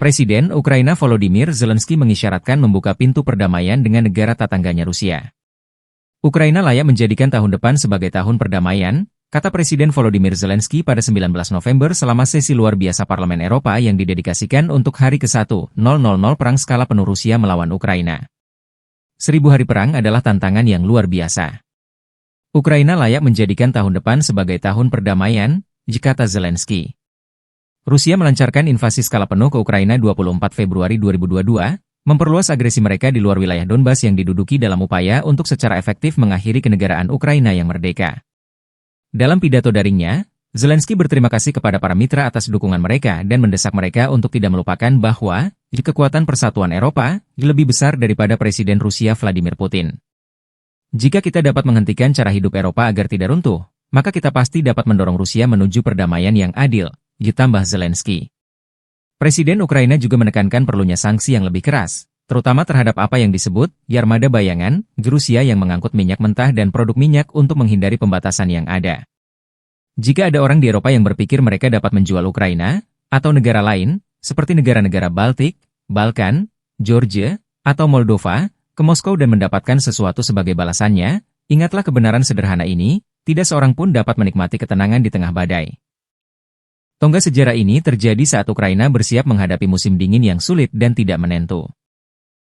Presiden Ukraina Volodymyr Zelensky mengisyaratkan membuka pintu perdamaian dengan negara tetangganya Rusia. Ukraina layak menjadikan tahun depan sebagai tahun perdamaian, kata Presiden Volodymyr Zelensky pada 19 November selama sesi luar biasa Parlemen Eropa yang didedikasikan untuk hari ke-1.000 perang skala penuh Rusia melawan Ukraina. 1000 hari perang adalah tantangan yang luar biasa. Ukraina layak menjadikan tahun depan sebagai tahun perdamaian, kata Zelensky. Rusia melancarkan invasi skala penuh ke Ukraina 24 Februari 2022, memperluas agresi mereka di luar wilayah Donbas yang diduduki dalam upaya untuk secara efektif mengakhiri kenegaraan Ukraina yang merdeka. Dalam pidato daringnya, Zelensky berterima kasih kepada para mitra atas dukungan mereka dan mendesak mereka untuk tidak melupakan bahwa kekuatan persatuan Eropa lebih besar daripada Presiden Rusia Vladimir Putin. Jika kita dapat menghentikan cara hidup Eropa agar tidak runtuh, maka kita pasti dapat mendorong Rusia menuju perdamaian yang adil, ditambah Zelensky. Presiden Ukraina juga menekankan perlunya sanksi yang lebih keras, terutama terhadap apa yang disebut armada bayangan, Rusia yang mengangkut minyak mentah dan produk minyak untuk menghindari pembatasan yang ada. Jika ada orang di Eropa yang berpikir mereka dapat menjual Ukraina, atau negara lain, seperti negara-negara Baltik, Balkan, Georgia, atau Moldova, ke Moskow dan mendapatkan sesuatu sebagai balasannya, ingatlah kebenaran sederhana ini, tidak seorang pun dapat menikmati ketenangan di tengah badai. Tonggak sejarah ini terjadi saat Ukraina bersiap menghadapi musim dingin yang sulit dan tidak menentu.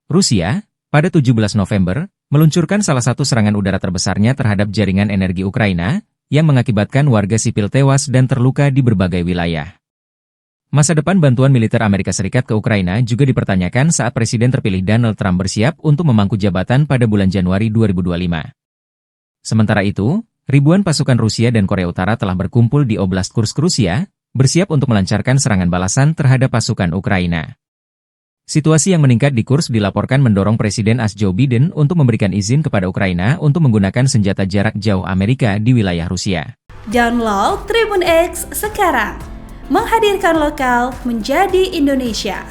Rusia, pada 17 November, meluncurkan salah satu serangan udara terbesarnya terhadap jaringan energi Ukraina, yang mengakibatkan warga sipil tewas dan terluka di berbagai wilayah. Masa depan bantuan militer Amerika Serikat ke Ukraina juga dipertanyakan saat Presiden terpilih Donald Trump bersiap untuk memangku jabatan pada bulan Januari 2025. Sementara itu, ribuan pasukan Rusia dan Korea Utara telah berkumpul di Oblast Kursk, Rusia, bersiap untuk melancarkan serangan balasan terhadap pasukan Ukraina. Situasi yang meningkat di Kursk dilaporkan mendorong Presiden AS Joe Biden untuk memberikan izin kepada Ukraina untuk menggunakan senjata jarak jauh Amerika di wilayah Rusia. Download Tribun X sekarang, menghadirkan lokal menjadi Indonesia.